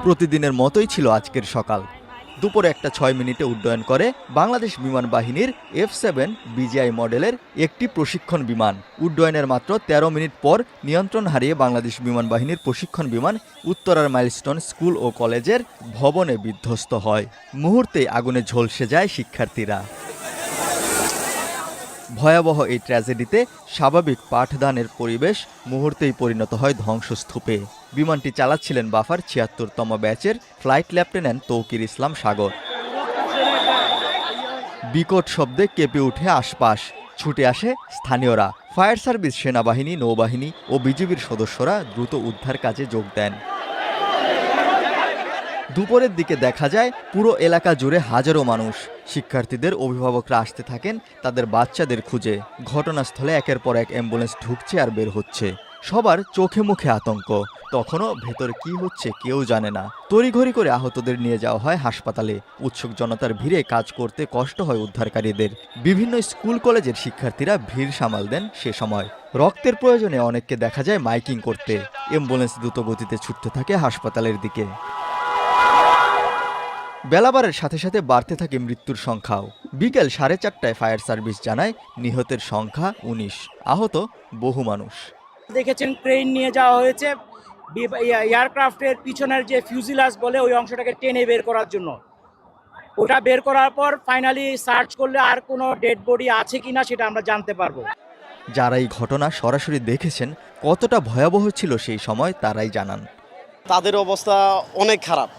প্রতিদিনের মতোই ছিল আজকের সকাল। দুপুরে 1:06 উড্ডয়ন করে বাংলাদেশ বিমান বাহিনীর F-7 BGI মডেলের একটি প্রশিক্ষণ বিমান। উড্ডয়নের মাত্র 13 মিনিট পর নিয়ন্ত্রণ হারিয়ে বাংলাদেশ বিমান বাহিনীর প্রশিক্ষণ বিমান উত্তরার মাইলস্টোন স্কুল ও কলেজের ভবনে বিধ্বস্ত হয়। মুহূর্তেই আগুনে ঝলসে যায় শিক্ষার্থীরা। ভয়াবহ এই ট্র্যাজেডিতে স্বাভাবিক পাঠদানের পরিবেশ মুহূর্তেই পরিণত হয় ধ্বংসস্তূপে। বিমানটি চালাচ্ছিলেন বাফার ৭৬তম ব্যাচের ফ্লাইট লেফটেন্যান্ট তৌকির ইসলাম সাগর। বিকট শব্দে কেঁপে উঠে আশপাশ। ছুটে আসে স্থানীয়রা। ফায়ার সার্ভিস, সেনাবাহিনী, নৌবাহিনী ও বিজিবির সদস্যরা দ্রুত উদ্ধার কাজে যোগ দেন। দুপুরের দিকে দেখা যায় পুরো এলাকা জুড়ে হাজারো মানুষ। শিক্ষার্থীদের অভিভাবকরা আসতে থাকেন তাদের বাচ্চাদের খুঁজে। ঘটনাস্থলে একের পর এক অ্যাম্বুলেন্স ঢুকছে আর বের হচ্ছে। সবার চোখে মুখে আতঙ্ক। তখনও ভেতরে কি হচ্ছে কেউ জানে না। তড়িঘড়ি করে আহতদের নিয়ে যাওয়া হয় হাসপাতালে। উৎসুক জনতার ভিড়ে কাজ করতে কষ্ট হয় উদ্ধারকারীদের। বিভিন্ন স্কুল কলেজের শিক্ষার্থীরা ভিড় সামাল দেন সে সময়। রক্তের প্রয়োজনে অনেককে দেখা যায় মাইকিং করতে। অ্যাম্বুলেন্স দ্রুত গতিতে ছুটতে থাকে হাসপাতালের দিকে। বেলাবারের সাথে সাথে বাড়তে থাকে মৃত্যুর সংখ্যাও। বিকেল 4:30টায় ফায়ার সার্ভিস জানায় নিহতের সংখ্যা 19, আহত বহু মানুষ। দেখেছেন ক্রেন নিয়ে যাওয়া হয়েছে এয়ারক্রাফটের পিছনের যে ফিউজিলাস বলে ওই অংশটাকে টেনে বের করার জন্য। ওটা বের করার পর ফাইনালি সার্চ করলে আর কোনো ডেড বডি আছে কিনা সেটা আমরা জানতে পারবো। যারা এই ঘটনা সরাসরি দেখেছেন কতটা ভয়াবহ ছিল সেই সময় তারাই জানান। তাদের অবস্থা অনেক খারাপ।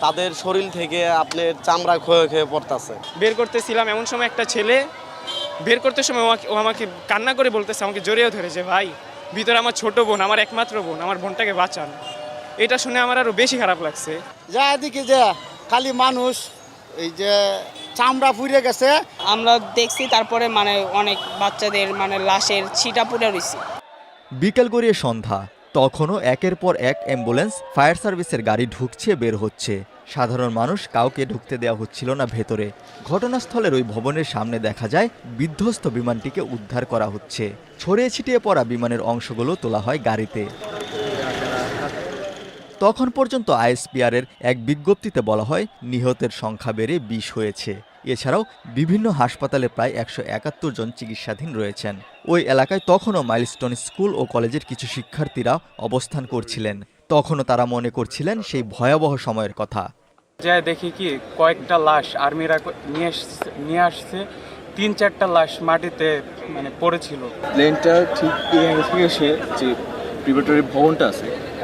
তাদের শরীর থেকে আপনার চামড়া ক্ষয়ে ক্ষয়ে পড়তেছে। বের করতেছিলাম, এমন সময় একটা ছেলে বের করতে সময় ও আমাকে কান্না করে বলতেছে, আমাকে জড়িয়ে ধরেছে, ভাই ভিতরে আমার ছোট বোন, আমার একমাত্র বোন, আমার বোনটাকে বাঁচান। এটা শুনে আমার আরো বেশি খারাপ লাগছে। যা এদিকে যে খালি মানুষ এই যে চামড়া পুড়ে গেছে আমরা দেখছি। তারপরে অনেক বাচ্চাদের লাশের ছিটা পুড়ে রয়েছে। বিকেল গড়িয়ে সন্ধ্যা, তখনও একের পর এক অ্যাম্বুলেন্স, ফায়ার সার্ভিসের গাড়ি ঢুকছে বের হচ্ছে। সাধারণ মানুষ কাউকে ঢুকতে দেওয়া হচ্ছিল না ভেতরে। ঘটনাস্থলের ওই ভবনের সামনে দেখা যায় বিধ্বস্ত বিমানটিকে উদ্ধার করা হচ্ছে। ছড়িয়ে ছিটিয়ে পড়া বিমানের অংশগুলো তোলা হয় গাড়িতে। তখন পর্যন্ত আইএসপিআরের এক বিজ্ঞপ্তিতে বলা হয় নিহতের সংখ্যা বেড়ে 20 হয়েছে। এছাড়াও বিভিন্ন হাসপাতালে প্রায় 171 জন চিকিৎসাধীন রয়েছেন। ওই এলাকায় তখনও মাইলস্টোন স্কুল ও কলেজের কিছু শিক্ষার্থীরা অবস্থান করছিলেন। তখনও তারা মনে করছিলেন সেই ভয়াবহ সময়ের কথা। যা দেখি কি কয়েকটা লাশ আর্মিরা নিয়ে আসছে, 3-4টা লাশ মাটিতে পড়েছিল। প্লেনটা ঠিক এসে যে প্রিপারেটরি ভবনটা আছে